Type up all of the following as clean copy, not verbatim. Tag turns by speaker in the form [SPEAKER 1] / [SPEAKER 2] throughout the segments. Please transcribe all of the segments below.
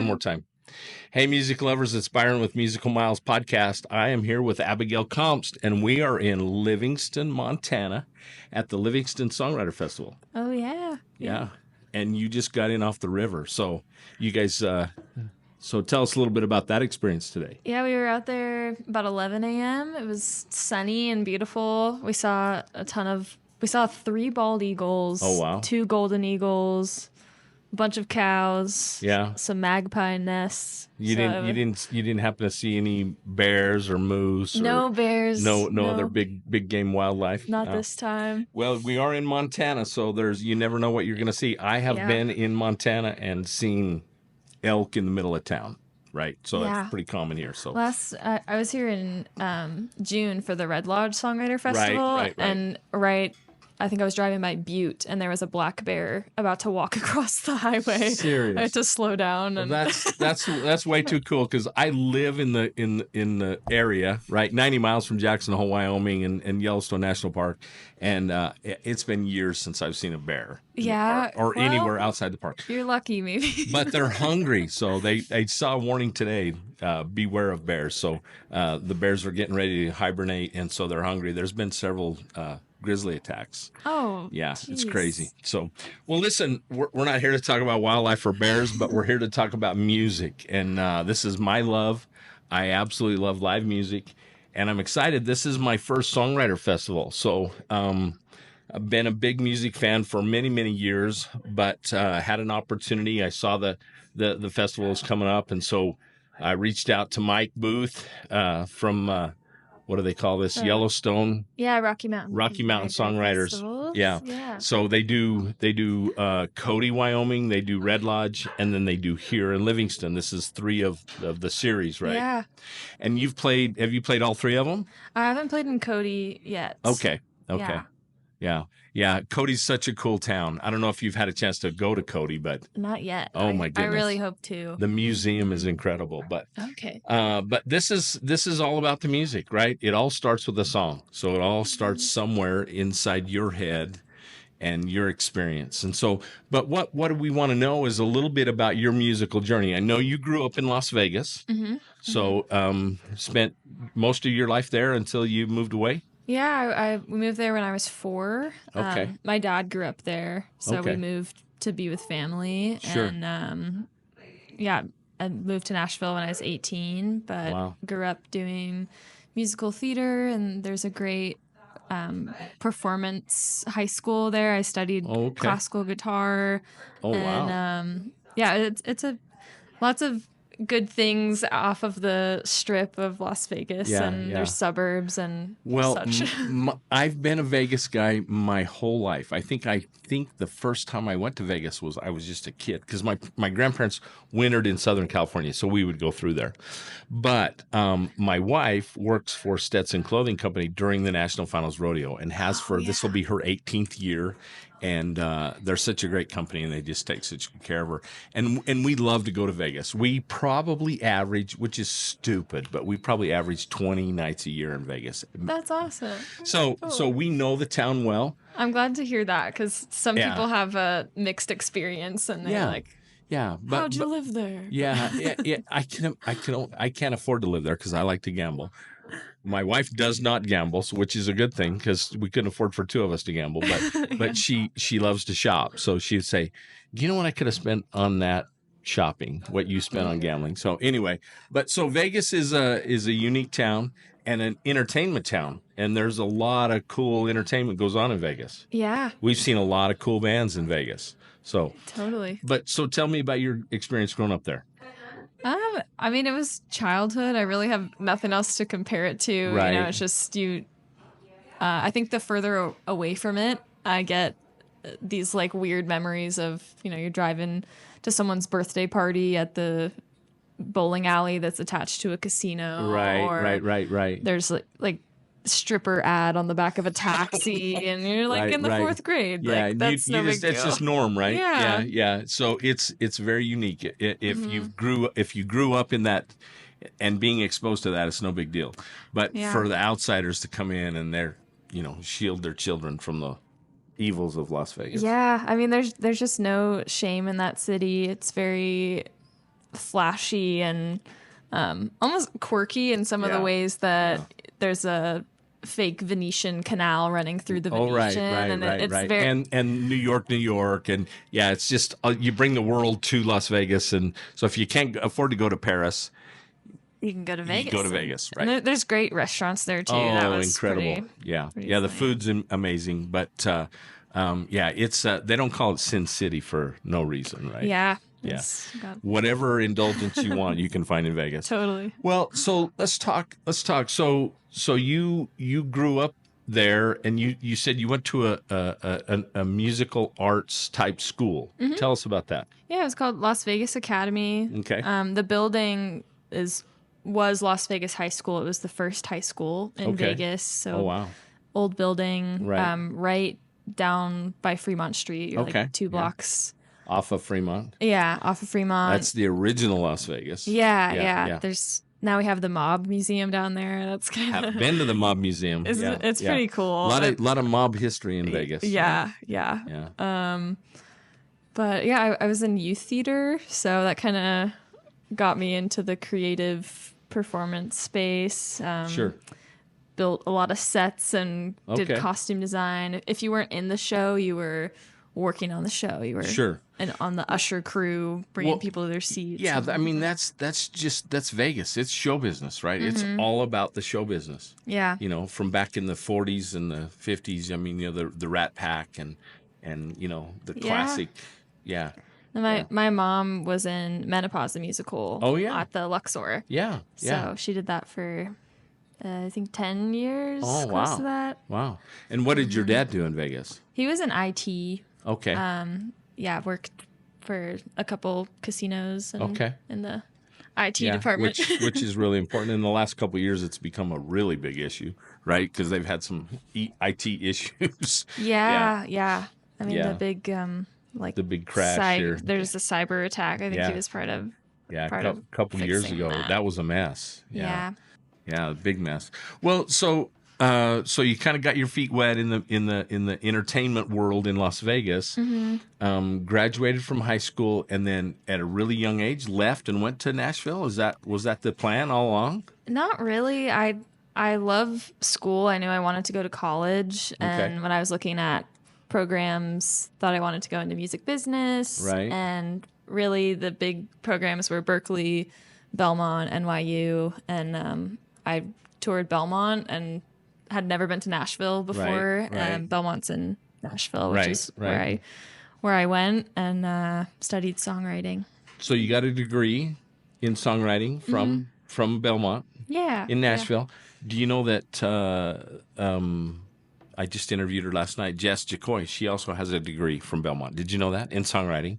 [SPEAKER 1] more time. Hey, music lovers, Inspiring with Musical Miles podcast. I am here with Abigayle Kompst, and we are in Livingston, Montana at the Livingston Songwriter Festival.
[SPEAKER 2] Oh, yeah.
[SPEAKER 1] Yeah. And you just got in off the river. So you guys, so tell us a little bit about that experience today.
[SPEAKER 2] Yeah, we were out there about 11 a.m. It was sunny and beautiful. We saw 3 bald eagles.
[SPEAKER 1] Oh, wow.
[SPEAKER 2] 2 golden eagles. A bunch of cows,
[SPEAKER 1] Yeah.
[SPEAKER 2] some magpie nests.
[SPEAKER 1] You didn't happen to see any bears or moose?
[SPEAKER 2] No bears.
[SPEAKER 1] No other big game wildlife.
[SPEAKER 2] Not this time.
[SPEAKER 1] Well, we are in Montana, so you never know what you're going to see. I have been in Montana and seen elk in the middle of town, right? So that's pretty common here. So
[SPEAKER 2] I was here in June for the Red Lodge Songwriter Festival,
[SPEAKER 1] right.
[SPEAKER 2] and I think I was driving by Butte, and there was a black bear about to walk across the highway.
[SPEAKER 1] Serious.
[SPEAKER 2] I had to slow down. And
[SPEAKER 1] well, that's way too cool, because I live in the area, right, 90 miles from Jackson Hole, Wyoming, and Yellowstone National Park, and it's been years since I've seen a bear.
[SPEAKER 2] Yeah,
[SPEAKER 1] or anywhere outside the park.
[SPEAKER 2] You're lucky, maybe.
[SPEAKER 1] But they're hungry, so they saw a warning today. Beware of bears. So the bears are getting ready to hibernate, and so they're hungry. There's been several grizzly attacks.
[SPEAKER 2] Oh,
[SPEAKER 1] yeah,
[SPEAKER 2] geez.
[SPEAKER 1] It's crazy. So, well, listen, we're not here to talk about wildlife or bears, but we're here to talk about music. And this is my love. I absolutely love live music, and I'm excited. This is my first Songwriter Festival. So I've been a big music fan for many, many years, but had an opportunity. I saw the festival was coming up, and so I reached out to Mike Booth from what do they call this? Yellowstone.
[SPEAKER 2] Yeah, Rocky Mountain
[SPEAKER 1] Songwriters.
[SPEAKER 2] Festivals.
[SPEAKER 1] Yeah. So they do Cody, Wyoming. They do Red Lodge, and then they do here in Livingston. This is 3 of the series, right?
[SPEAKER 2] Yeah.
[SPEAKER 1] And have you played all 3 of them?
[SPEAKER 2] I haven't played in Cody yet.
[SPEAKER 1] Okay. Yeah. Cody's such a cool town. I don't know if you've had a chance to go to Cody, but
[SPEAKER 2] not yet.
[SPEAKER 1] Oh my goodness.
[SPEAKER 2] I really hope to.
[SPEAKER 1] The museum is incredible, but
[SPEAKER 2] okay.
[SPEAKER 1] But this is all about the music, right? It all starts with a song. So it all starts somewhere inside your head and your experience. And so, but what we want to know is a little bit about your musical journey. I know you grew up in Las Vegas.
[SPEAKER 2] Mm-hmm.
[SPEAKER 1] So spent most of your life there until you moved away?
[SPEAKER 2] Yeah, we moved there when I was 4.
[SPEAKER 1] Okay.
[SPEAKER 2] My dad grew up there, so we moved to be with family.
[SPEAKER 1] Sure.
[SPEAKER 2] And I moved to Nashville when I was 18, but grew up doing musical theater, and there's a great performance high school there. I studied classical guitar.
[SPEAKER 1] Oh,
[SPEAKER 2] and, it's lots of good things off of the strip of Las Vegas, and there's suburbs and such.
[SPEAKER 1] I've been a Vegas guy my whole life. I think the first time I went to Vegas I was just a kid, because my grandparents wintered in Southern California, so we would go through there. But my wife works for Stetson Clothing Company during the National Finals Rodeo, and this will be her 18th year. And they're such a great company, and they just take such good care of her. And we love to go to Vegas. We probably average, which is stupid, but we probably average 20 nights a year in Vegas.
[SPEAKER 2] That's awesome.
[SPEAKER 1] So we know the town well.
[SPEAKER 2] I'm glad to hear that, because some people have a mixed experience, and they're like, how'd you live there?
[SPEAKER 1] Yeah. I can't afford to live there because I like to gamble. My wife does not gamble, which is a good thing, because we couldn't afford for 2 of us to gamble. But she loves to shop, so she'd say, "Do you know what I could have spent on that shopping? What you spent on gambling?" So anyway, so Vegas is a unique town and an entertainment town, and there's a lot of cool entertainment goes on in Vegas.
[SPEAKER 2] Yeah,
[SPEAKER 1] we've seen a lot of cool bands in Vegas. So
[SPEAKER 2] totally.
[SPEAKER 1] But so tell me about your experience growing up there.
[SPEAKER 2] I mean, it was childhood. I really have nothing else to compare it to.
[SPEAKER 1] Right.
[SPEAKER 2] You know, it's just I think the further away from it, I get these like weird memories of, you're driving to someone's birthday party at the bowling alley that's attached to a casino.
[SPEAKER 1] Right.
[SPEAKER 2] There's like stripper ad on the back of a taxi, and you're like in the 4th grade.
[SPEAKER 1] Yeah,
[SPEAKER 2] like, that's no big deal.
[SPEAKER 1] It's just norm, right?
[SPEAKER 2] Yeah.
[SPEAKER 1] So it's very unique. If you grew up in that and being exposed to that, it's no big deal. But for the outsiders to come in and shield their children from the evils of Las Vegas.
[SPEAKER 2] Yeah, I mean, there's just no shame in that city. It's very flashy and almost quirky in some of the ways that there's a fake Venetian canal running through the Venetian. It's
[SPEAKER 1] very... and New York, and it's just you bring the world to Las Vegas, and so if you can't afford to go to Paris,
[SPEAKER 2] you can go to Vegas.
[SPEAKER 1] You can go to Vegas, right?
[SPEAKER 2] And there's great restaurants there too.
[SPEAKER 1] Oh,
[SPEAKER 2] that was
[SPEAKER 1] incredible!
[SPEAKER 2] Pretty
[SPEAKER 1] the food's amazing, but it's they don't call it Sin City for no reason, right?
[SPEAKER 2] Yeah.
[SPEAKER 1] Whatever indulgence you want, you can find in Vegas.
[SPEAKER 2] Totally.
[SPEAKER 1] Well, so let's talk. So you grew up there, and you said you went to a musical arts type school. Mm-hmm. Tell us about that.
[SPEAKER 2] Yeah, it was called Las Vegas Academy.
[SPEAKER 1] Okay.
[SPEAKER 2] The building was Las Vegas High School. It was the first high school in Vegas. So old building, right down by Fremont Street. You're like 2 blocks.
[SPEAKER 1] Off of Fremont?
[SPEAKER 2] Yeah, off of Fremont.
[SPEAKER 1] That's the original Las Vegas.
[SPEAKER 2] Yeah. Now we have the Mob Museum down there. That's kind of...
[SPEAKER 1] I've been to the Mob Museum.
[SPEAKER 2] It's pretty cool.
[SPEAKER 1] A lot of mob history in Vegas.
[SPEAKER 2] Yeah. But I was in youth theater, so that kind of got me into the creative performance space.
[SPEAKER 1] Sure.
[SPEAKER 2] Built a lot of sets and did costume design. If you weren't in the show, you were working on the show. You were and on the usher crew, bringing people to their seats.
[SPEAKER 1] Yeah, I mean that's Vegas. It's show business, right? Mm-hmm. It's all about the show business.
[SPEAKER 2] Yeah,
[SPEAKER 1] from back in the 40s and the 50s. I mean, the Rat Pack and the classic. Yeah.
[SPEAKER 2] My mom was in Menopause the Musical.
[SPEAKER 1] Oh yeah,
[SPEAKER 2] at the Luxor.
[SPEAKER 1] Yeah.
[SPEAKER 2] So she did that for I think 10 years.
[SPEAKER 1] Oh
[SPEAKER 2] close to that.
[SPEAKER 1] Wow. And what did your dad do in Vegas?
[SPEAKER 2] He was in IT.
[SPEAKER 1] Okay.
[SPEAKER 2] Worked for a couple casinos and in the IT department.
[SPEAKER 1] which is really important. In the last couple of years, it's become a really big issue, right? Because they've had some IT issues.
[SPEAKER 2] Yeah. I mean, the big,
[SPEAKER 1] the big crash here.
[SPEAKER 2] There's a cyber attack. I think he was part of.
[SPEAKER 1] Yeah, a couple of years ago, that was a mess.
[SPEAKER 2] Yeah,
[SPEAKER 1] a big mess. Well, so you kind of got your feet wet in the entertainment world in Las Vegas. Mm-hmm. Graduated from high school, and then at a really young age left and went to Nashville. Was that the plan all along?
[SPEAKER 2] Not really. I love school. I knew I wanted to go to college, and when I was looking at programs, thought I wanted to go into music business.
[SPEAKER 1] Right.
[SPEAKER 2] And really, the big programs were Berkeley, Belmont, NYU, and I toured Belmont and had never been to Nashville before.
[SPEAKER 1] Right.
[SPEAKER 2] Belmont's in Nashville, which is where I went and studied songwriting.
[SPEAKER 1] So you got a degree in songwriting from Belmont.
[SPEAKER 2] Yeah.
[SPEAKER 1] In Nashville. Yeah. Do you know that I just interviewed her last night, Jess Jacoy. She also has a degree from Belmont. Did you know that in songwriting?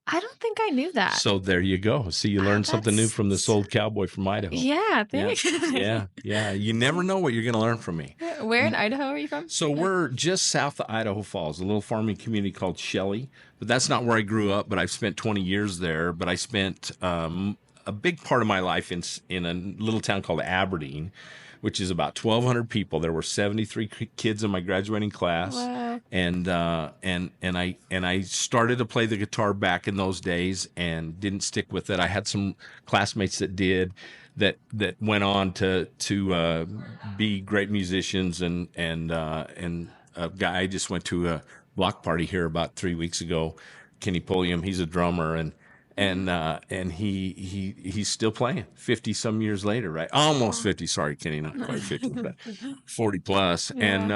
[SPEAKER 2] I don't think I knew that.
[SPEAKER 1] So there you go. See, you learned something new from this old cowboy from Idaho.
[SPEAKER 2] Yeah, thanks.
[SPEAKER 1] Yeah. You never know what you're going to learn from me.
[SPEAKER 2] Where in Idaho are you from?
[SPEAKER 1] So we're just south of Idaho Falls, a little farming community called Shelley. But that's not where I grew up, but I've spent 20 years there. But I spent a big part of my life in a little town called Aberdeen, which is about 1,200 people. There were 73 kids in my graduating class.
[SPEAKER 2] Wow.
[SPEAKER 1] And I started to play the guitar back in those days and didn't stick with it. I had some classmates that did that went on to be great musicians, and a guy I just went to a block party here about 3 weeks ago, Kenny Pulliam. He's a drummer, and he's still playing 50 some years later, right? Almost 50. Sorry, Kenny, not quite 50, but 40 plus. Yeah. And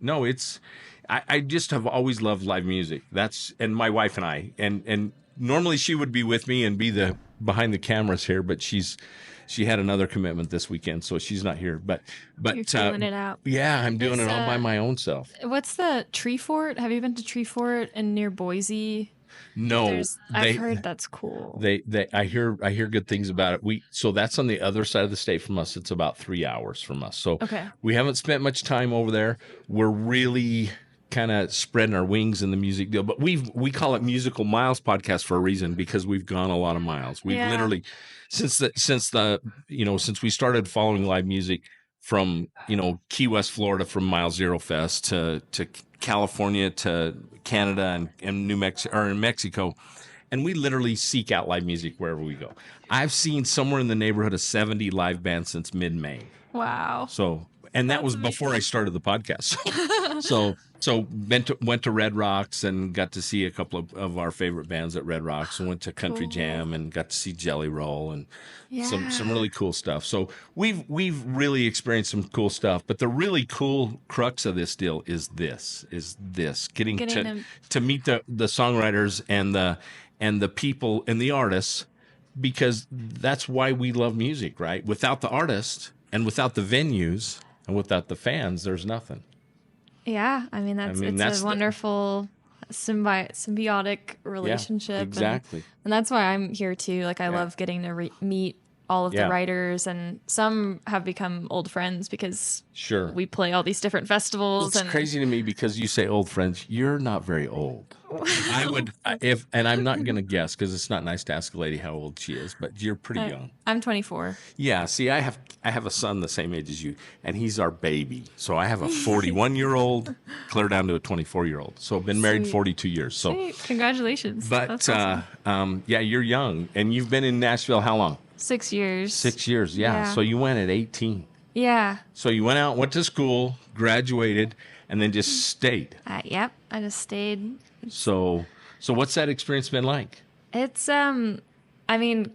[SPEAKER 1] no, I just have always loved live music. And my wife and I, and normally she would be with me and be the behind the cameras here, but she had another commitment this weekend, so she's not here. But
[SPEAKER 2] you're feeling it out.
[SPEAKER 1] Yeah, I'm doing it all by my own self.
[SPEAKER 2] What's the Tree Fort? Have you been to Tree Fort and near Boise?
[SPEAKER 1] No,
[SPEAKER 2] I've heard that's cool.
[SPEAKER 1] I hear good things about it. So that's on the other side of the state from us. It's about 3 hours from us. So we haven't spent much time over there. We're really kind of spreading our wings in the music deal, but we call it Musical Miles Podcast for a reason, because we've gone a lot of miles. We've literally since we started following live music from Key West, Florida, from Mile Zero Fest to California to Canada and New Mexico, or in Mexico, and we literally seek out live music wherever we go. I've seen somewhere in the neighborhood of 70 live bands since mid-May.
[SPEAKER 2] Wow.
[SPEAKER 1] So, and that was before I started the podcast. So went to Red Rocks and got to see a couple of our favorite bands at Red Rocks, and went to Country Jam and got to see Jelly Roll and some really cool stuff. So we've really experienced some cool stuff. But the really cool crux of this deal is getting to meet the songwriters and the people and the artists, because that's why we love music, right? Without the artists and without the venues and without the fans, there's nothing.
[SPEAKER 2] Yeah, I mean, it's a wonderful symbiotic relationship.
[SPEAKER 1] Yeah, exactly.
[SPEAKER 2] And that's why I'm here too. Like, I love getting to meet all of the writers, and some have become old friends because we play all these different festivals.
[SPEAKER 1] It's crazy to me because you say old friends. You're not very old. I would, and I'm not going to guess because it's not nice to ask a lady how old she is, but you're pretty young.
[SPEAKER 2] I'm 24.
[SPEAKER 1] Yeah. See, I have a son the same age as you, and he's our baby. So I have a 41-year-old clear down to a 24-year-old. So I've been married 42 years. So
[SPEAKER 2] Sweet. Congratulations.
[SPEAKER 1] But
[SPEAKER 2] that's awesome.
[SPEAKER 1] Yeah, you're young, and you've been in Nashville how long?
[SPEAKER 2] 6 years.
[SPEAKER 1] 6 years. Yeah. So you went at 18.
[SPEAKER 2] Yeah.
[SPEAKER 1] So you went out, went to school, graduated, and then just stayed.
[SPEAKER 2] Yep. I just stayed.
[SPEAKER 1] So what's that experience been like?
[SPEAKER 2] It's, I mean,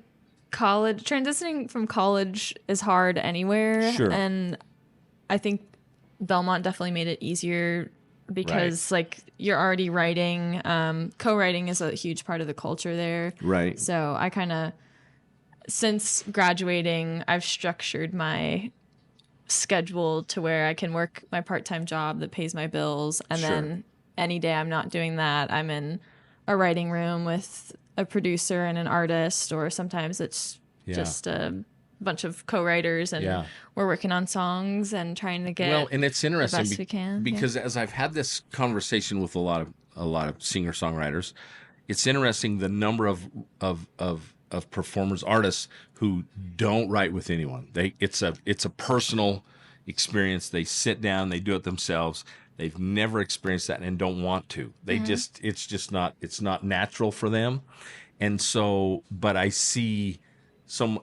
[SPEAKER 2] transitioning from college is hard anywhere.
[SPEAKER 1] Sure.
[SPEAKER 2] And I think Belmont definitely made it easier because, like, you're already writing. Co-writing is a huge part of the culture there.
[SPEAKER 1] Right.
[SPEAKER 2] So I kind of, since graduating, I've structured my schedule to where I can work my part-time job that pays my bills, and then any day I'm not doing that, I'm in a writing room with a producer and an artist, or sometimes it's just a bunch of co-writers, and we're working on songs and trying to get
[SPEAKER 1] and it's interesting
[SPEAKER 2] the best we can.
[SPEAKER 1] Because as I've had this conversation with a lot of singer-songwriters, it's interesting the number of performers, artists who don't write with anyone. It's a personal experience. They sit down, they do it themselves. They've never experienced that and don't want to. They it's not natural for them. And so, but I see some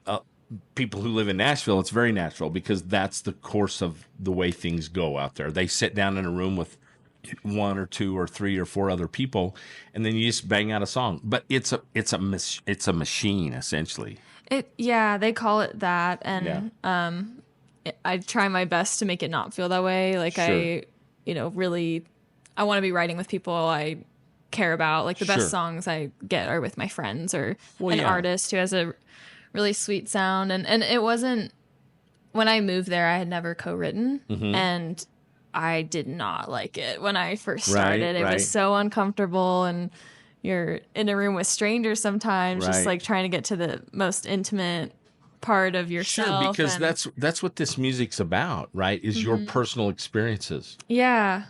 [SPEAKER 1] people who live in Nashville, it's very natural because that's the course of the way things go out there. They sit down in a room with one or two or three or four other people, and then you just bang out a song. But it's a machine essentially.
[SPEAKER 2] They call it that, and I try my best to make it not feel that way. Like really, I want to be writing with people I care about. Like the best songs I get are with my friends or an artist who has a really sweet sound. And it wasn't, when I moved there, I had never co-written, and I did not like it when I first started. It was so uncomfortable, and you're in a room with strangers sometimes, just like trying to get to the most intimate part of yourself.
[SPEAKER 1] Sure, because that's what this music's about, right? Is your personal experiences.
[SPEAKER 2] Yeah.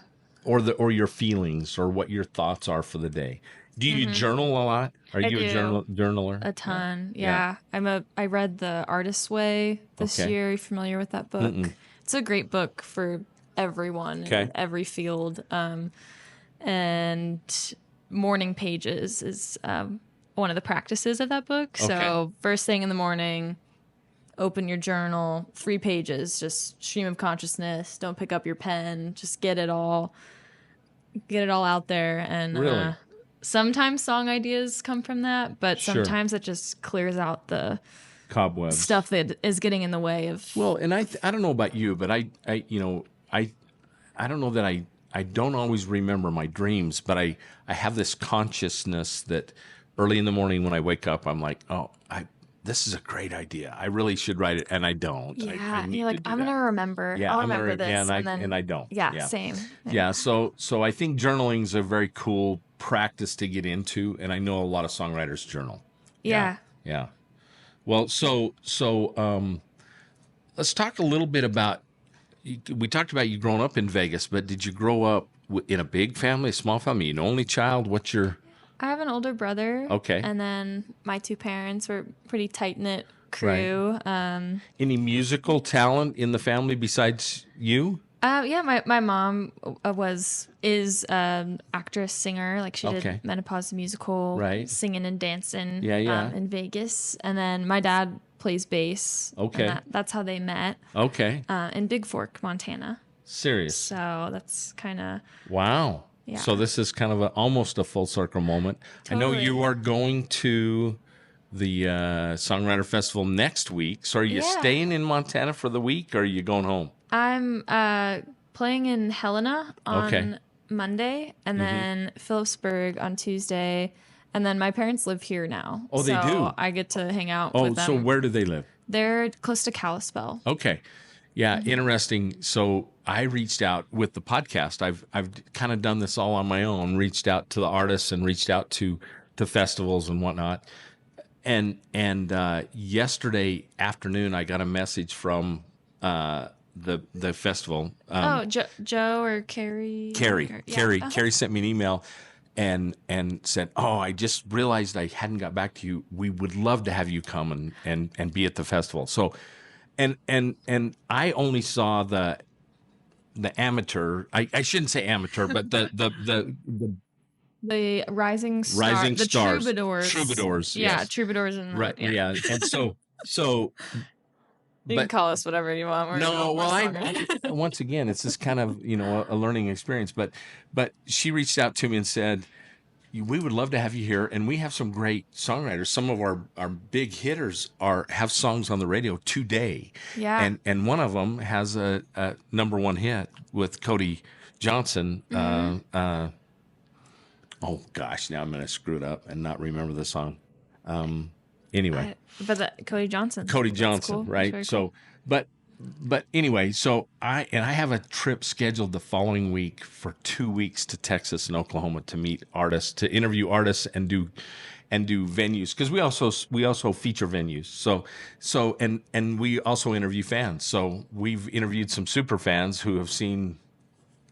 [SPEAKER 1] Or your feelings, or what your thoughts are for the day. Do you journal a lot? Are you a journaler?
[SPEAKER 2] A ton. Yeah. I read The Artist's Way this year. Are you familiar with that book? It's a great book for everyone in every field. And morning pages is one of the practices of that book. So first thing in the morning, open your journal, 3 pages, just stream of consciousness. Don't pick up your pen. Just get it all out there. And sometimes song ideas come from that, but sometimes it just clears out the
[SPEAKER 1] cobwebs,
[SPEAKER 2] stuff that is getting in the way of.
[SPEAKER 1] Well, and I don't know about you, but I don't know that I don't always remember my dreams, but I have this consciousness that early in the morning when I wake up, I'm like, this is a great idea. I really should write it, and I don't.
[SPEAKER 2] Yeah, you're like, I'm gonna remember. I'll remember this,
[SPEAKER 1] and I don't.
[SPEAKER 2] Yeah, same.
[SPEAKER 1] Yeah, so I think journaling is a very cool practice to get into, and I know a lot of songwriters journal.
[SPEAKER 2] Yeah.
[SPEAKER 1] Well, so let's talk a little bit about. We talked about you growing up in Vegas, but did you grow up in a big family, a small family, an only child? What's your...
[SPEAKER 2] I have an older brother.
[SPEAKER 1] Okay.
[SPEAKER 2] And then my 2 parents were pretty tight-knit crew.
[SPEAKER 1] Any musical talent in the family besides you?
[SPEAKER 2] Yeah, my mom is actress, singer. Like she
[SPEAKER 1] Okay.
[SPEAKER 2] did Menopause the Musical,
[SPEAKER 1] Right.
[SPEAKER 2] singing and dancing
[SPEAKER 1] Yeah.
[SPEAKER 2] in Vegas. And then my dad plays bass.
[SPEAKER 1] Okay.
[SPEAKER 2] And that's how they met
[SPEAKER 1] Okay.
[SPEAKER 2] in Big Fork, Montana.
[SPEAKER 1] Serious.
[SPEAKER 2] So that's kind of...
[SPEAKER 1] Wow.
[SPEAKER 2] Yeah.
[SPEAKER 1] So this is kind of almost a full circle moment.
[SPEAKER 2] Totally.
[SPEAKER 1] I know you are going to the Songwriter Festival next week. So are you
[SPEAKER 2] Yeah.
[SPEAKER 1] staying in Montana for the week or are you going home?
[SPEAKER 2] I'm playing in Helena on
[SPEAKER 1] Okay.
[SPEAKER 2] Monday, and then Phillipsburg on Tuesday. And then my parents live here now.
[SPEAKER 1] Oh, they
[SPEAKER 2] so
[SPEAKER 1] do?
[SPEAKER 2] I get to hang out
[SPEAKER 1] Oh,
[SPEAKER 2] with them.
[SPEAKER 1] so where do they live?
[SPEAKER 2] They're close to Kalispell.
[SPEAKER 1] Okay. Yeah, interesting. So I reached out with the podcast. I've kind of done this all on my own, reached out to the artists and reached out to festivals and whatnot. And yesterday afternoon, I got a message from the festival.
[SPEAKER 2] Joe or Carrie?
[SPEAKER 1] Carrie sent me an email and said, "Oh, I just realized I hadn't got back to you. We would love to have you come and be at the festival." So, and I only saw the amateur. I shouldn't say amateur, but
[SPEAKER 2] the Rising
[SPEAKER 1] Stars,
[SPEAKER 2] Troubadours. Yeah,
[SPEAKER 1] yes.
[SPEAKER 2] Troubadours and
[SPEAKER 1] Right. Yeah. And so.
[SPEAKER 2] You can call us whatever you want.
[SPEAKER 1] No, well, I once again, it's just kind of, a learning experience. But she reached out to me and said, "We would love to have you here, and we have some great songwriters. Some of our big hitters have songs on the radio today.
[SPEAKER 2] Yeah,
[SPEAKER 1] and one of them has a number one hit with Cody Johnson. Oh gosh, now I'm going to screw it up and not remember the song. Anyway."
[SPEAKER 2] Cody Johnson.
[SPEAKER 1] Cool. Right? So,
[SPEAKER 2] cool.
[SPEAKER 1] but anyway, so I have a trip scheduled the following week for 2 weeks to Texas and Oklahoma to meet artists, to interview artists and do venues, because we also feature venues. So and we also interview fans. So we've interviewed some super fans who have seen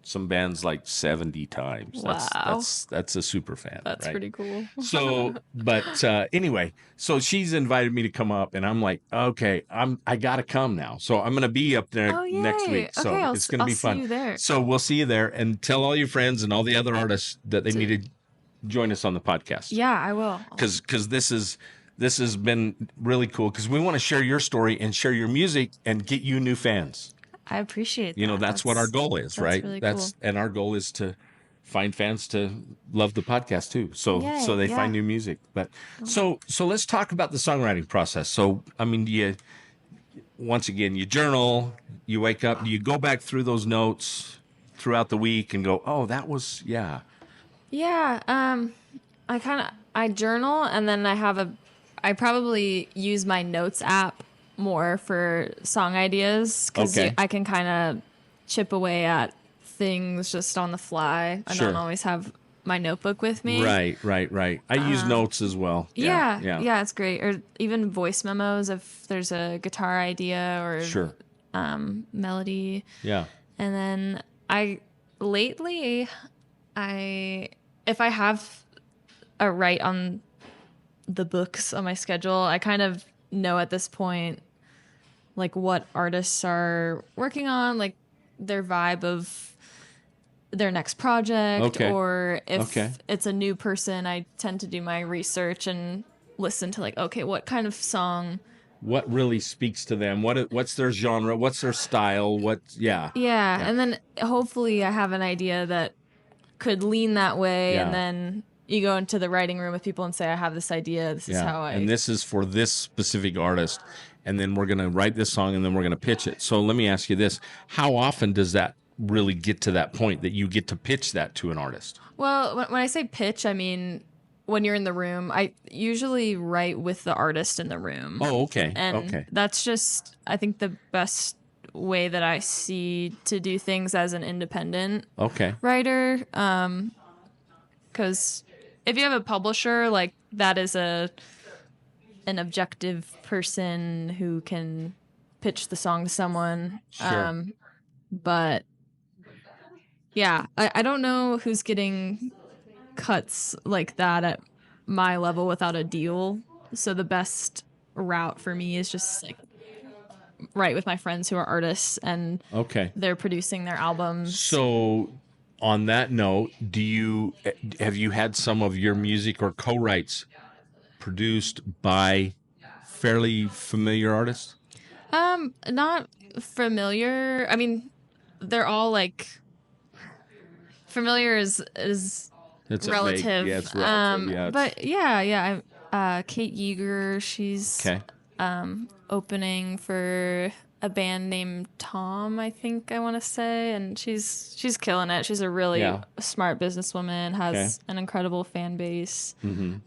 [SPEAKER 1] some bands like 70 times.
[SPEAKER 2] Wow.
[SPEAKER 1] That's a super fan.
[SPEAKER 2] That's
[SPEAKER 1] right?
[SPEAKER 2] pretty cool.
[SPEAKER 1] So, but anyway, so she's invited me to come up, and I'm like, okay, I gotta come now. So I'm gonna be up there next week. So
[SPEAKER 2] okay,
[SPEAKER 1] it's gonna be fun.
[SPEAKER 2] See you there.
[SPEAKER 1] So we'll see you there, and tell all your friends and all the other artists that they need to join us on the podcast.
[SPEAKER 2] Yeah, I will.
[SPEAKER 1] Because this has been really cool, because we want to share your story and share your music and get you new fans.
[SPEAKER 2] I appreciate that.
[SPEAKER 1] That's what our goal is, right?
[SPEAKER 2] Really cool.
[SPEAKER 1] And our goal is to find fans to love the podcast too. So they find new music. But so let's talk about the songwriting process. So I mean, you journal, you wake up, do you go back through those notes throughout the week and go, "Oh, that was Yeah.
[SPEAKER 2] I journal, and then I probably use my notes app more for song ideas, because I can kind of chip away at things just on the fly. I don't always have my notebook with me.
[SPEAKER 1] Right. I use notes as well.
[SPEAKER 2] Yeah, it's great. Or even voice memos if there's a guitar idea or melody.
[SPEAKER 1] Yeah.
[SPEAKER 2] And then if I have a write on the books on my schedule, I kind of know at this point like what artists are working on, like their vibe of their next project, or if it's a new person, I tend to do my research and listen to like, okay, what kind of song,
[SPEAKER 1] what really speaks to them, what's their genre, what's their style, and then
[SPEAKER 2] hopefully I have an idea that could lean that way, and then you go into the writing room with people and say, I have this idea, this is how
[SPEAKER 1] and this is for this specific artist, and then we're going to write this song, and then we're going to pitch it. So let me ask you this. How often does that really get to that point that you get to pitch that to an artist?
[SPEAKER 2] Well, when I say pitch, I mean when you're in the room. I usually write with the artist in the room.
[SPEAKER 1] Oh, okay.
[SPEAKER 2] And that's just, I think, the best way that I see to do things as an independent writer. Because if you have a publisher, like that is an objective person who can pitch the song to someone.
[SPEAKER 1] Sure.
[SPEAKER 2] But yeah, I don't know who's getting cuts like that at my level without a deal. So the best route for me is just like write with my friends who are artists, and
[SPEAKER 1] Okay.
[SPEAKER 2] they're producing their albums.
[SPEAKER 1] So, on that note, have you had some of your music or co-writes produced by fairly familiar artists?
[SPEAKER 2] Not familiar. I mean, they're all like familiar is
[SPEAKER 1] It's
[SPEAKER 2] relative.
[SPEAKER 1] it's relative. Yeah.
[SPEAKER 2] But yeah. Kate Yeager, she's
[SPEAKER 1] Okay.
[SPEAKER 2] opening for a band named Tom, I think I want to say, and she's killing it. She's a really smart businesswoman, has an incredible fan base.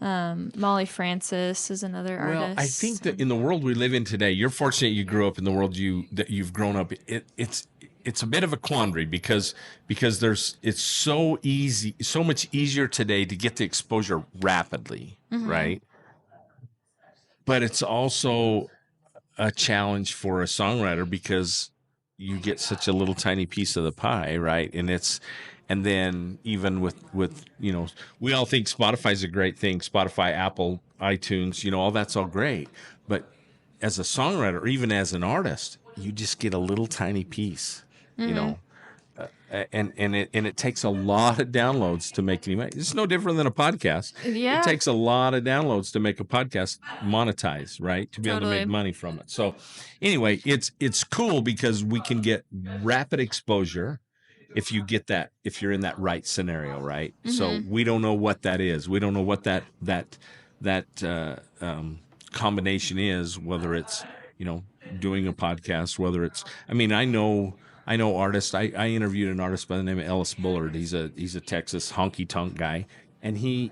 [SPEAKER 2] Molly Francis is another artist.
[SPEAKER 1] Well, I think that in the world we live in today, you're fortunate you grew up in the world that you've grown up. It's a bit of a quandary because it's so much easier today to get the exposure rapidly, right? But it's also a challenge for a songwriter because you get such a little tiny piece of the pie, right? And then even with we all think Spotify's a great thing. Spotify, Apple, iTunes, all that's all great. But as a songwriter, or even as an artist, you just get a little tiny piece, and it takes a lot of downloads to make any money. It's no different than a podcast.
[SPEAKER 2] Yeah.
[SPEAKER 1] It takes a lot of downloads to make a podcast monetize, right? To be able to make money from it. So anyway, it's cool because we can get rapid exposure if you're in that right scenario, right? So we don't know what that is. We don't know what that combination is, whether it's, doing a podcast, whether it's, I know artists. I interviewed an artist by the name of Ellis Bullard. He's a Texas honky tonk guy, and he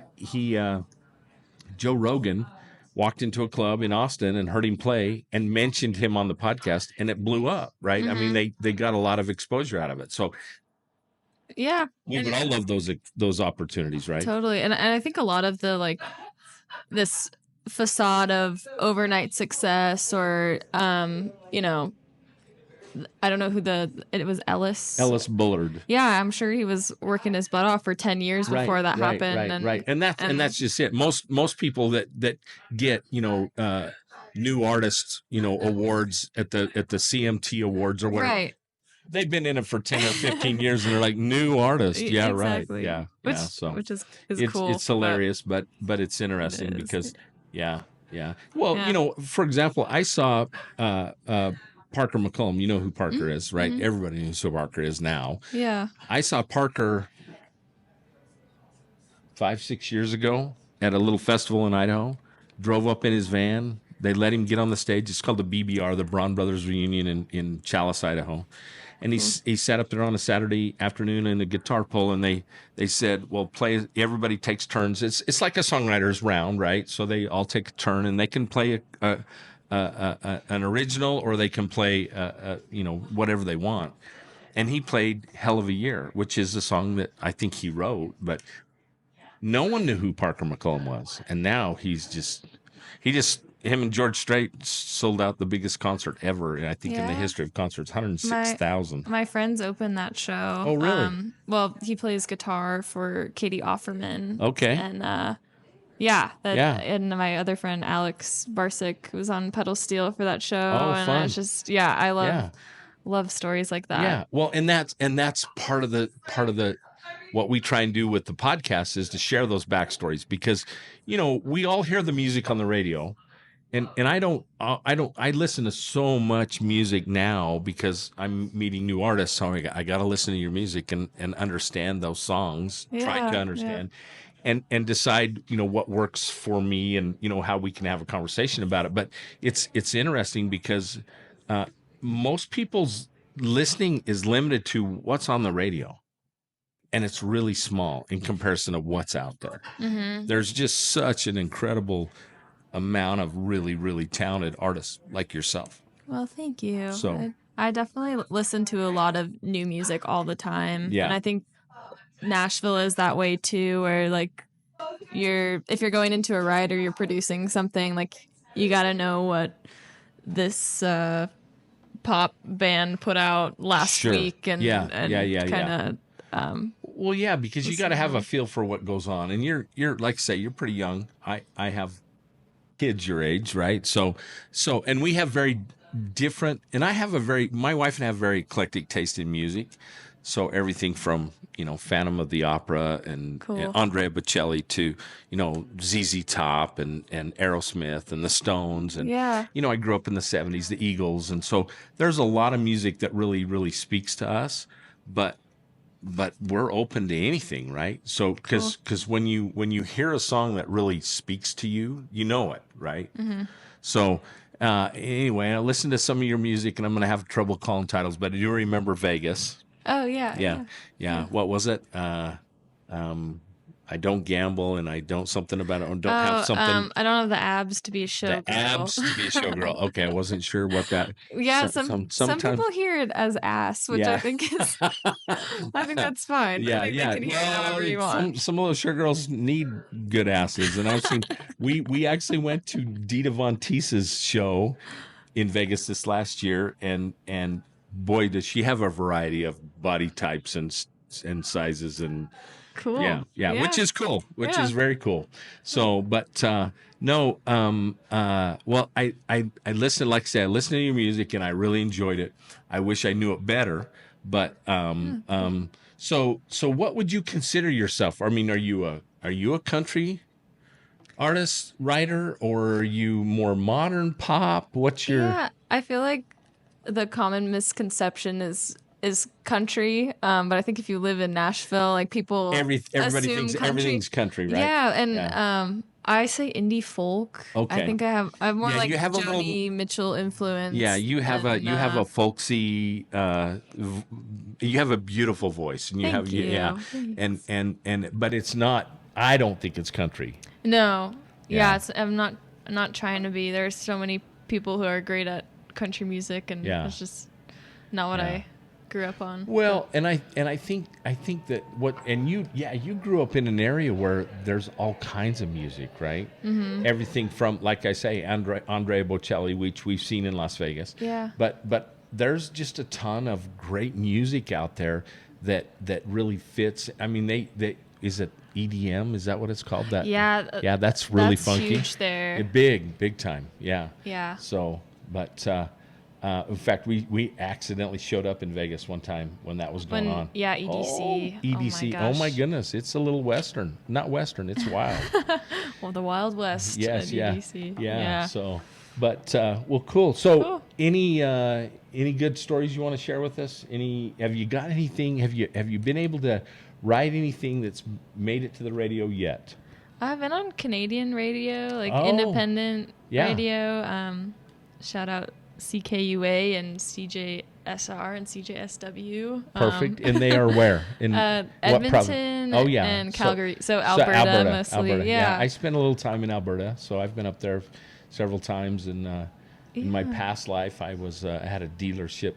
[SPEAKER 1] Joe Rogan walked into a club in Austin and heard him play and mentioned him on the podcast, and it blew up. Right? I mean, they got a lot of exposure out of it. So
[SPEAKER 2] yeah,
[SPEAKER 1] we would all love those opportunities, right?
[SPEAKER 2] Totally, and I think a lot of the this facade of overnight success, or I don't know who it was. Ellis
[SPEAKER 1] Bullard.
[SPEAKER 2] Yeah, I'm sure he was working his butt off for 10 years before that happened.
[SPEAKER 1] Right. And that's just it. Most people that get, new artists, awards at the CMT awards or whatever.
[SPEAKER 2] Right.
[SPEAKER 1] They've been in it for 10 or 15 years and they're like, new artist. Yeah,
[SPEAKER 2] exactly.
[SPEAKER 1] right. Yeah.
[SPEAKER 2] Which is cool.
[SPEAKER 1] It's hilarious, but it's interesting because Well, for example, I saw Parker McCollum. You know who Parker is, right? Everybody knows who Parker is now.
[SPEAKER 2] Yeah.
[SPEAKER 1] I saw Parker 5-6 years ago at a little festival in Idaho. Drove up in his van. They let him get on the stage. It's called the BBR, the Braun Brothers Reunion in Chalice, Idaho. And he sat up there on a Saturday afternoon in a guitar pull, and they said, well, play. Everybody takes turns. It's like a songwriter's round, right? So they all take a turn, and they can play an original, or they can play whatever they want. And he played Hell of a Year, which is a song that I think he wrote, but no one knew who Parker McCollum was. And now him and George Strait sold out the biggest concert ever, I think, in the history of concerts, 106,000.
[SPEAKER 2] My friends opened that show.
[SPEAKER 1] Oh, really?
[SPEAKER 2] Well, he plays guitar for Katie Offerman.
[SPEAKER 1] Okay.
[SPEAKER 2] And and my other friend Alex Barsick was on pedal steel for that show.
[SPEAKER 1] Oh,
[SPEAKER 2] and
[SPEAKER 1] fun.
[SPEAKER 2] it's just I love stories like that.
[SPEAKER 1] Yeah. Well, and that's part of the what we try and do with the podcast is to share those backstories, because we all hear the music on the radio, and I listen to so much music now because I'm meeting new artists, so I got to listen to your music and understand those songs, try to understand. And decide, what works for me, and how we can have a conversation about it. But it's interesting because most people's listening is limited to what's on the radio, and it's really small in comparison to what's out there. There's just such an incredible amount of really, really talented artists like yourself.
[SPEAKER 2] Well, thank you.
[SPEAKER 1] So
[SPEAKER 2] I definitely listen to a lot of new music all the time.
[SPEAKER 1] Yeah.
[SPEAKER 2] And I think Nashville is that way too, where if you're going into a ride or you're producing something, you got to know what this pop band put out last week, and kind of
[SPEAKER 1] well, yeah, because you got to have a feel for what goes on, and you're like I say, you're pretty young. I have kids your age, right? So and we have very different, and my wife and I have very eclectic taste in music. So everything from, Phantom of the Opera and
[SPEAKER 2] Cool.
[SPEAKER 1] Andrea Bocelli to, ZZ Top and Aerosmith and the Stones. And,
[SPEAKER 2] Yeah.
[SPEAKER 1] I grew up in the 70s, the Eagles. And so there's a lot of music that really, really speaks to us, but we're open to anything, right? So because when you hear a song that really speaks to you, you know it, right? So anyway, I listened to some of your music, and I'm going to have trouble calling titles, but I do remember Vegas.
[SPEAKER 2] Oh yeah.
[SPEAKER 1] Yeah. What was it? I don't gamble, and I don't something about it. Or don't have something.
[SPEAKER 2] I don't have the abs to be a
[SPEAKER 1] The
[SPEAKER 2] showgirl.
[SPEAKER 1] abs to be a showgirl. Okay, I wasn't sure what that.
[SPEAKER 2] Yeah, some people hear it as ass, which I think is I think that's fine.
[SPEAKER 1] Yeah,
[SPEAKER 2] I think they can hear it however you want.
[SPEAKER 1] Some of those showgirls need good asses, and I've seen. We actually went to Dita Von Teese's show in Vegas this last year, and boy, does she have a variety of body types and sizes and.
[SPEAKER 2] Cool.
[SPEAKER 1] Yeah, which is cool, which
[SPEAKER 2] Yeah.
[SPEAKER 1] is very cool. So, but no, well, I listened, like I said, I listened to your music and I really enjoyed it. I wish I knew it better, but so what would you consider yourself? I mean, are you a country artist, writer, or are you more modern pop? What's your?
[SPEAKER 2] Yeah, I feel like the common misconception is country, but I think if you live in Nashville, like people
[SPEAKER 1] Everybody
[SPEAKER 2] assume
[SPEAKER 1] thinks
[SPEAKER 2] country.
[SPEAKER 1] everything's country, right?
[SPEAKER 2] Yeah, and I say indie folk.
[SPEAKER 1] Okay.
[SPEAKER 2] I think I have more
[SPEAKER 1] Yeah,
[SPEAKER 2] like
[SPEAKER 1] you have a little-
[SPEAKER 2] Joni Mitchell influence.
[SPEAKER 1] Yeah, you have a folksy, you have a beautiful voice, and you
[SPEAKER 2] Thank
[SPEAKER 1] have
[SPEAKER 2] you.
[SPEAKER 1] yeah, and but it's not. I don't think it's country.
[SPEAKER 2] No.
[SPEAKER 1] Yeah.
[SPEAKER 2] Yeah, I'm not trying to be. There's so many people who are great at country music, and
[SPEAKER 1] Yeah.
[SPEAKER 2] it's just not what
[SPEAKER 1] Yeah.
[SPEAKER 2] I grew up on.
[SPEAKER 1] Well, and I think that you grew up in an area where there's all kinds of music, right? Mm-hmm. Everything from, like I say, Andrea Bocelli, which we've seen in Las Vegas.
[SPEAKER 2] Yeah.
[SPEAKER 1] But there's just a ton of great music out there that really fits. I mean, they is it EDM? Is that what it's called? That yeah, that's really
[SPEAKER 2] that's
[SPEAKER 1] funky.
[SPEAKER 2] huge there.
[SPEAKER 1] Big time. Yeah.
[SPEAKER 2] Yeah.
[SPEAKER 1] So, but. In fact, we accidentally showed up in Vegas one time when that was going on.
[SPEAKER 2] Yeah, EDC.
[SPEAKER 1] EDC.
[SPEAKER 2] Oh
[SPEAKER 1] Oh my
[SPEAKER 2] gosh.
[SPEAKER 1] goodness, it's a little Western. Not Western, it's wild.
[SPEAKER 2] Well, the Wild West.
[SPEAKER 1] Yes,
[SPEAKER 2] at
[SPEAKER 1] yeah.
[SPEAKER 2] EDC.
[SPEAKER 1] Yeah. So, but well, cool. So,
[SPEAKER 2] Cool.
[SPEAKER 1] any good stories you want to share with us? Have you got anything? Have you been able to write anything that's made it to the radio yet?
[SPEAKER 2] I've been on Canadian radio, like
[SPEAKER 1] Oh,
[SPEAKER 2] independent
[SPEAKER 1] yeah.
[SPEAKER 2] radio. Shout out CKUA and CJSR and CJSW.
[SPEAKER 1] Perfect. And they are where? In what province?
[SPEAKER 2] Edmonton
[SPEAKER 1] Oh, yeah.
[SPEAKER 2] and
[SPEAKER 1] So-
[SPEAKER 2] Calgary. So Alberta mostly.
[SPEAKER 1] Alberta.
[SPEAKER 2] Yeah.
[SPEAKER 1] I spent a little time in Alberta, so I've been up there several times. And in my past life, I had a dealership,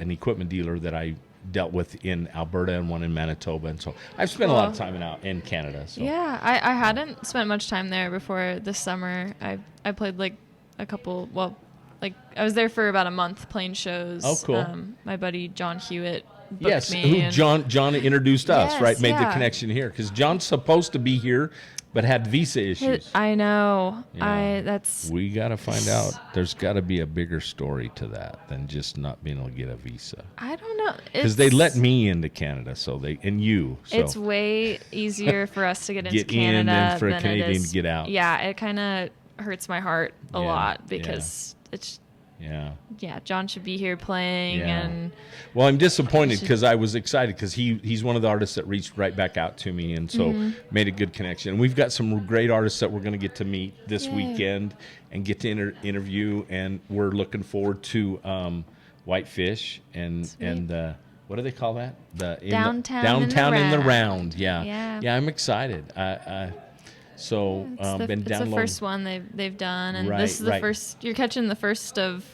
[SPEAKER 1] an equipment dealer that I dealt with in Alberta and one in Manitoba, and so I've spent a lot of time in Canada. So.
[SPEAKER 2] Yeah, I hadn't spent much time there before this summer. I played like a couple, well, like I was there for about a month playing shows.
[SPEAKER 1] Oh, cool.
[SPEAKER 2] My buddy John Hewitt booked
[SPEAKER 1] Yes,
[SPEAKER 2] me.
[SPEAKER 1] who
[SPEAKER 2] and-
[SPEAKER 1] John introduced us,
[SPEAKER 2] Yes,
[SPEAKER 1] right? Made the
[SPEAKER 2] yeah.
[SPEAKER 1] connection here because John's supposed to be here, but had visa issues.
[SPEAKER 2] I know.
[SPEAKER 1] Yeah.
[SPEAKER 2] That's
[SPEAKER 1] We got to find out. There's got to be a bigger story to that than just not being able to get a visa.
[SPEAKER 2] I don't know.
[SPEAKER 1] Because they
[SPEAKER 2] It's-
[SPEAKER 1] let me into Canada, so you. So.
[SPEAKER 2] It's way easier for us to get into
[SPEAKER 1] Get in
[SPEAKER 2] Canada
[SPEAKER 1] than for a
[SPEAKER 2] than
[SPEAKER 1] Canadian
[SPEAKER 2] it is.
[SPEAKER 1] to get out.
[SPEAKER 2] Yeah, it kind of hurts my heart a
[SPEAKER 1] Yeah,
[SPEAKER 2] lot because it's
[SPEAKER 1] yeah.
[SPEAKER 2] John should be here playing
[SPEAKER 1] Yeah.
[SPEAKER 2] and
[SPEAKER 1] Well, I'm disappointed because I was excited because he's one of the artists that reached right back out to me, and so
[SPEAKER 2] Mm-hmm.
[SPEAKER 1] made a good connection. We've got some great artists that we're going to get to meet this
[SPEAKER 2] Yay.
[SPEAKER 1] weekend and get to interview, and we're looking forward to Whitefish and what do they call that?
[SPEAKER 2] Downtown in the
[SPEAKER 1] Downtown in the
[SPEAKER 2] Round.
[SPEAKER 1] round. Yeah.
[SPEAKER 2] Yeah.
[SPEAKER 1] Yeah, I'm excited. So been
[SPEAKER 2] it's
[SPEAKER 1] downloading.
[SPEAKER 2] the first one they've done, and
[SPEAKER 1] Right,
[SPEAKER 2] this is the
[SPEAKER 1] right.
[SPEAKER 2] first. You're catching the first of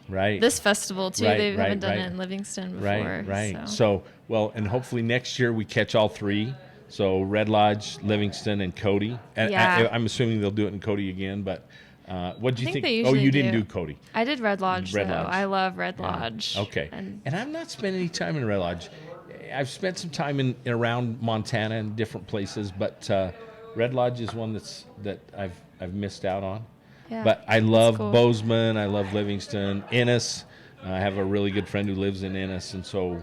[SPEAKER 1] Right.
[SPEAKER 2] this festival too.
[SPEAKER 1] Right,
[SPEAKER 2] They
[SPEAKER 1] right,
[SPEAKER 2] haven't done
[SPEAKER 1] right.
[SPEAKER 2] it in Livingston before.
[SPEAKER 1] Right.
[SPEAKER 2] So.
[SPEAKER 1] Well, and hopefully next year we catch all three. So Red Lodge, Livingston, and Cody. And
[SPEAKER 2] Yeah.
[SPEAKER 1] I'm assuming they'll do it in Cody again. But what do you
[SPEAKER 2] I think
[SPEAKER 1] think?
[SPEAKER 2] they
[SPEAKER 1] Oh,
[SPEAKER 2] usually
[SPEAKER 1] you didn't
[SPEAKER 2] do.
[SPEAKER 1] do Cody.
[SPEAKER 2] I did Red Lodge
[SPEAKER 1] Red
[SPEAKER 2] though.
[SPEAKER 1] Lodge.
[SPEAKER 2] I love Red Lodge.
[SPEAKER 1] Okay.
[SPEAKER 2] And
[SPEAKER 1] And I've not spent any time in Red Lodge. I've spent some time in around Montana and different places, but Red Lodge is one that I've missed out on.
[SPEAKER 2] Yeah.
[SPEAKER 1] But I love
[SPEAKER 2] cool.
[SPEAKER 1] Bozeman. I love Livingston. Ennis. I have a really good friend who lives in Ennis, and so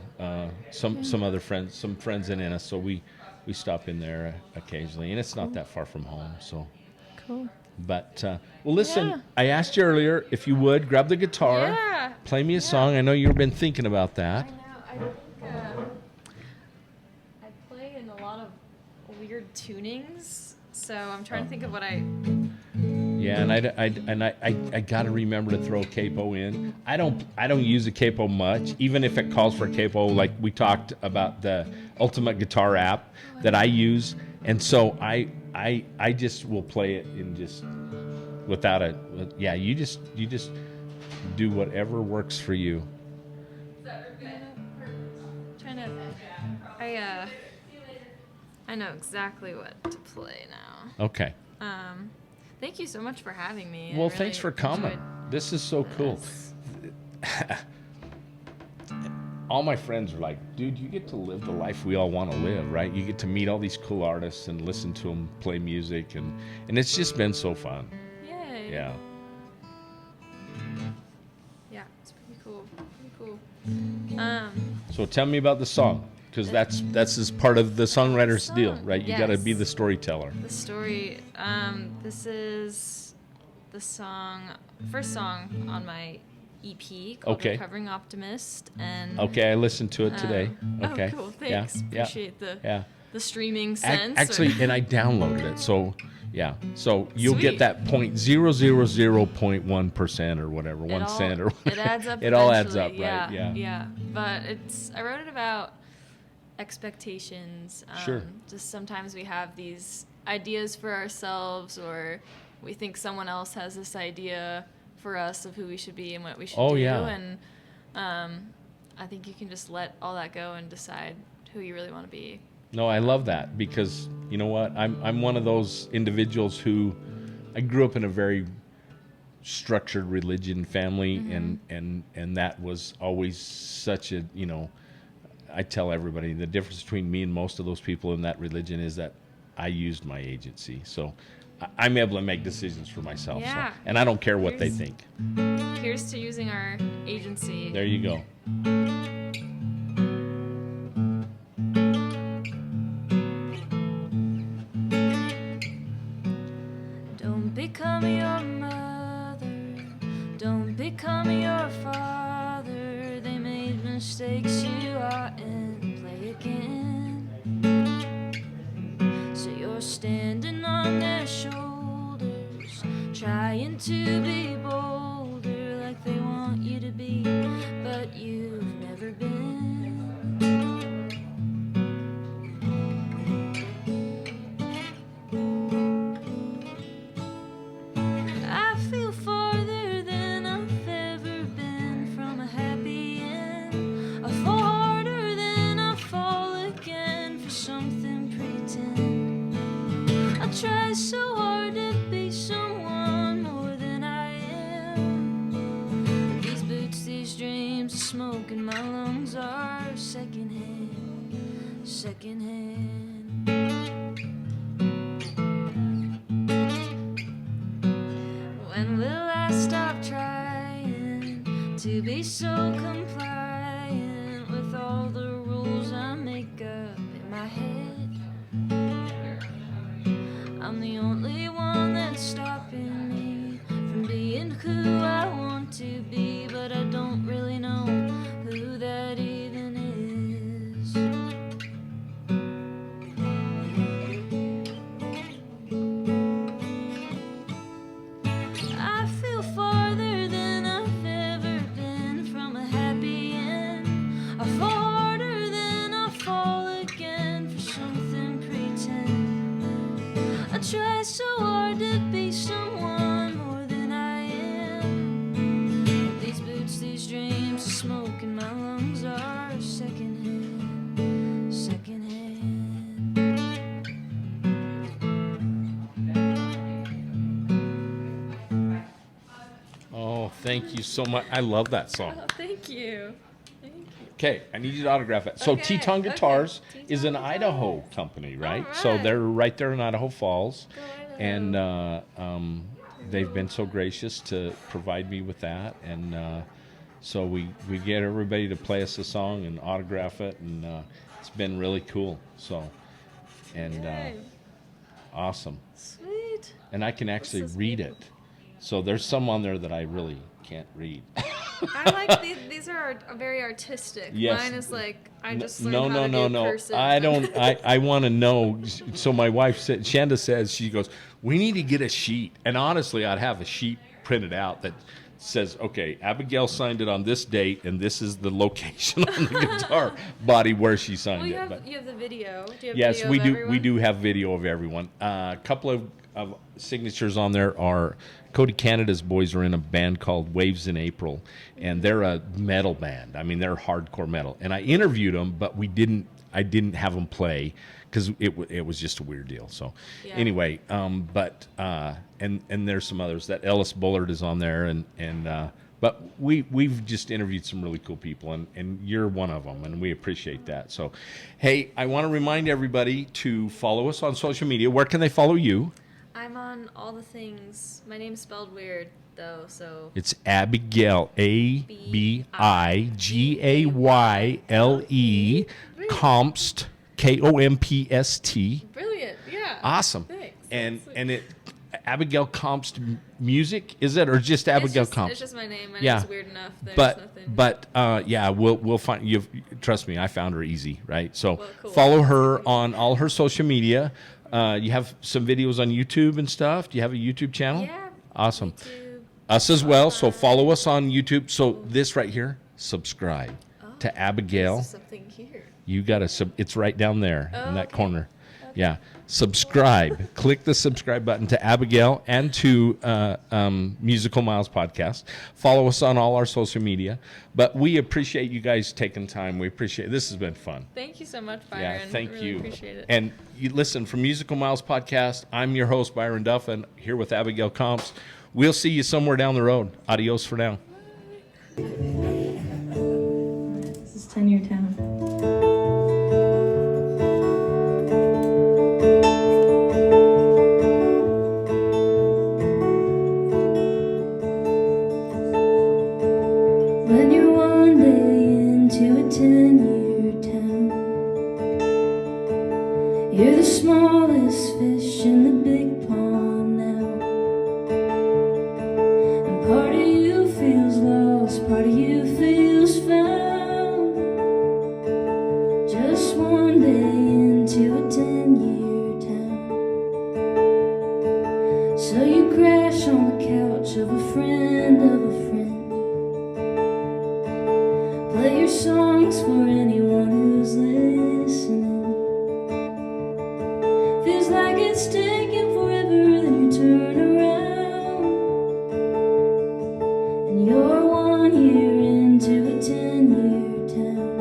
[SPEAKER 1] some other friends, some friends in Ennis. So we stop in there occasionally, and it's not that far from home. So,
[SPEAKER 2] Cool.
[SPEAKER 1] but well, listen.
[SPEAKER 2] Yeah.
[SPEAKER 1] I asked you earlier if you would grab the guitar,
[SPEAKER 2] Yeah.
[SPEAKER 1] play me a song. I know you've been thinking about that.
[SPEAKER 2] I know. I think I play in a lot of weird tunings, so I'm trying to think of what I.
[SPEAKER 1] Yeah, and I got to remember to throw a capo in. I don't use a capo much, even if it calls for a capo. Like we talked about the Ultimate Guitar app that I use, and so I just will play it in just without a. Yeah, you just do whatever works for you.
[SPEAKER 2] Trying to. I know exactly what to play now.
[SPEAKER 1] Okay.
[SPEAKER 2] Thank you so much for having me.
[SPEAKER 1] Well,
[SPEAKER 2] I really
[SPEAKER 1] thanks for coming.
[SPEAKER 2] enjoyed
[SPEAKER 1] This is so cool.
[SPEAKER 2] this.
[SPEAKER 1] All my friends are like, dude, you get to live the life we all want to live, right? You get to meet all these cool artists and listen to them play music, and it's just been so fun.
[SPEAKER 2] Yay.
[SPEAKER 1] Yeah.
[SPEAKER 2] Yeah, it's pretty cool. Pretty cool.
[SPEAKER 1] So tell me about the song, because that's as part of the songwriter's deal, right? You got to be
[SPEAKER 2] Yes.
[SPEAKER 1] the storyteller.
[SPEAKER 2] The story. This is the first song on my EP called
[SPEAKER 1] Okay.
[SPEAKER 2] Recovering Optimist. And
[SPEAKER 1] Okay, I listened to it today. Okay.
[SPEAKER 2] Oh, cool.
[SPEAKER 1] Yeah,
[SPEAKER 2] Thanks.
[SPEAKER 1] yeah,
[SPEAKER 2] Appreciate
[SPEAKER 1] yeah.
[SPEAKER 2] the streaming sense.
[SPEAKER 1] Actually, and I downloaded it, so yeah. So you'll get
[SPEAKER 2] Sweet.
[SPEAKER 1] that 0.000.1% or whatever, 1 cent or
[SPEAKER 2] it adds up.
[SPEAKER 1] It all adds up,
[SPEAKER 2] eventually.
[SPEAKER 1] right? Yeah.
[SPEAKER 2] Yeah. But I wrote it about expectations.
[SPEAKER 1] Sure.
[SPEAKER 2] Just sometimes we have these ideas for ourselves, or we think someone else has this idea for us of who we should be and what we should do.
[SPEAKER 1] Yeah.
[SPEAKER 2] And I think you can just let all that go and decide who you really want to be.
[SPEAKER 1] No, I love that, because you know what? I'm one of those individuals who I grew up in a very structured religion family, and that was always such a, I tell everybody the difference between me and most of those people in that religion is that I used my agency. So I'm able to make decisions for myself.
[SPEAKER 2] Yeah.
[SPEAKER 1] So, and I don't care what they think.
[SPEAKER 2] Here's to using our agency.
[SPEAKER 1] There you go.
[SPEAKER 2] Don't become your mother. Don't become your father. They made mistakes you oughtn't play again. So you're standing on their shoulders, trying to be bolder like they want you to be, but you've never been. I feel farther than I've ever been from a happy end. I fall harder than I fall again for something pretend. I try so hard to be someone more than I am. But these boots, these dreams, the smoke in my lungs are secondhand, secondhand. When will I stop trying to be so compliant with all the rules I make up in my head? I'm the only one that's stopping me from being who I want to be, but I don't really know who that even is. I feel farther than I've ever been from a happy end. I fall harder than I fall again for something pretend. I try so hard to be someone more than I am. These boots, these dreams, the smoke in my lungs are secondhand, secondhand.
[SPEAKER 1] Oh, thank you so much. I love that song.
[SPEAKER 2] Oh, thank you. Thank you.
[SPEAKER 1] Okay, I need you to autograph it. So
[SPEAKER 2] Okay,
[SPEAKER 1] Teton
[SPEAKER 2] okay.
[SPEAKER 1] Guitars
[SPEAKER 2] Teton
[SPEAKER 1] is an
[SPEAKER 2] Guitars.
[SPEAKER 1] Idaho company, right?
[SPEAKER 2] All
[SPEAKER 1] So
[SPEAKER 2] right.
[SPEAKER 1] they're right there in Idaho Falls.
[SPEAKER 2] Go Idaho.
[SPEAKER 1] And they've been so gracious to provide me with that, and so we get everybody to play us a song and autograph it, and it's been really cool. So, and awesome.
[SPEAKER 3] Sweet.
[SPEAKER 1] And I can actually read it. So there's some on there that I really can't read.
[SPEAKER 3] I like these are very artistic.
[SPEAKER 1] Yes.
[SPEAKER 3] Mine is like I just learned how to do cursive.
[SPEAKER 1] I don't. I want to know. So my wife said, Shanda says, she goes, we need to get a sheet. And honestly, I'd have a sheet printed out that says, okay, Abigayle signed it on this date, and this is the location on the guitar body where she signed
[SPEAKER 3] you
[SPEAKER 1] it.
[SPEAKER 3] have the video. Do you have
[SPEAKER 1] Yes,
[SPEAKER 3] video
[SPEAKER 1] we
[SPEAKER 3] of
[SPEAKER 1] do.
[SPEAKER 3] everyone?
[SPEAKER 1] We do have video of everyone. A couple of signatures on there are Cody Canada's boys are in a band called Waves in April, and they're a metal band. I mean, they're hardcore metal. And I interviewed them, but I didn't have them play because it was just a weird deal. So anyway, and there's some others. That Ellis Bullard is on there, and but we've just interviewed some really cool people, and you're one of them, and we appreciate that. So, hey, I want to remind everybody to follow us on social media. Where can they follow you?
[SPEAKER 3] I'm on all the things. My name's spelled weird though, so
[SPEAKER 1] It's Abigayle, Abigayle, Kompst, Kompst.
[SPEAKER 3] brilliant. Yeah.
[SPEAKER 1] Awesome.
[SPEAKER 3] Thanks.
[SPEAKER 1] And
[SPEAKER 3] That's
[SPEAKER 1] and it Abigayle Kompst music, is it, or just Abigayle Kompst?
[SPEAKER 3] It's just my name. My
[SPEAKER 1] Yeah.
[SPEAKER 3] name's weird enough. There's nothing.
[SPEAKER 1] But yeah, we'll find you. Trust me, I found her easy, right? So
[SPEAKER 3] Well, cool.
[SPEAKER 1] follow her on all her social media. You have some videos on YouTube and stuff. Do you have a YouTube channel?
[SPEAKER 3] Yeah.
[SPEAKER 1] Awesome.
[SPEAKER 3] YouTube.
[SPEAKER 1] Us as well. So follow us on YouTube. So this right here, subscribe to Abigayle.
[SPEAKER 3] There's something here.
[SPEAKER 1] You got to. It's right down there in that
[SPEAKER 3] okay.
[SPEAKER 1] corner. Yeah. Subscribe. Click the subscribe button to Abigayle and to Musical Miles Podcast. Follow us on all our social media. But we appreciate you guys taking time. We appreciate it. This has been fun.
[SPEAKER 3] Thank you so much, Byron.
[SPEAKER 1] Yeah, thank
[SPEAKER 3] really
[SPEAKER 1] you.
[SPEAKER 3] Appreciate it.
[SPEAKER 1] And you listen, from Musical Miles Podcast, I'm your host, Byron Duffin, here with Abigayle Kompst. We'll see you somewhere down the road. Adios for now.
[SPEAKER 2] This is 10-year town.
[SPEAKER 4] When you're one day into a 10-year town, you're the smallest fish in the big pond now. And part of you feels lost, part of you feels found. Just one day into a 10-year town. So you crash on the couch of a friend of a friend. Play your songs for anyone who's listening. Feels like it's taking forever, then you turn around and you're 1 year into a 10-year town.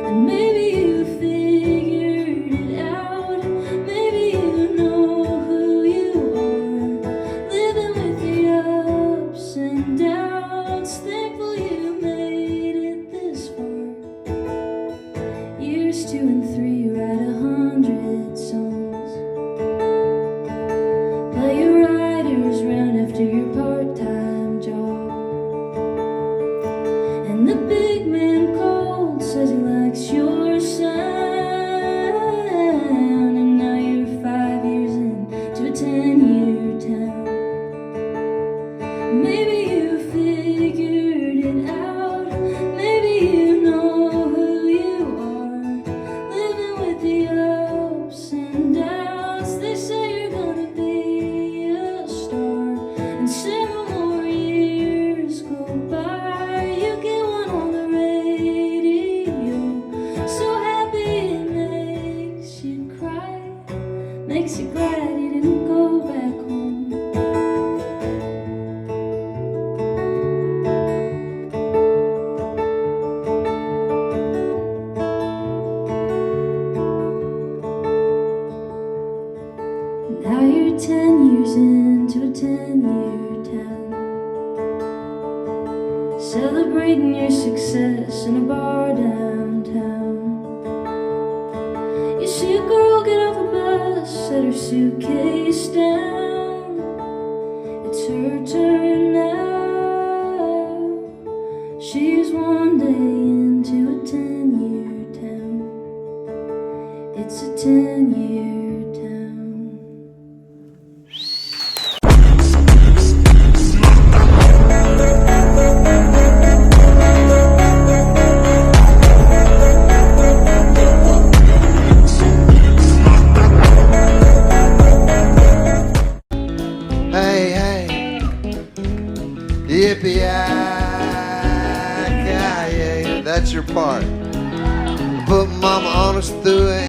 [SPEAKER 4] And maybe you figured it out, maybe you know who you are, living with the ups and downs, thankful you made it this far. Years 2 and 3, write 100 songs. Play your writer's round after your part-time job. And the big man cold says he likes your sound. And now you're 5 years into a 10-year town. Maybe you figured it out, maybe you know who you are, living with the ups and downs. They say you're gonna be a star, and several more years go by. You get one on the radio, so happy it makes you cry, makes you glad you didn't go back home. Now you're 10 years into a 10-year town, celebrating your success in a bar downtown. You see a girl get off a bus, set her suitcase down. turn now. She's one day into a 10-year town. It's a 10-year town.
[SPEAKER 5] Hey, hey, yippee-yi-ki-yay, that's your part. Put mama on us through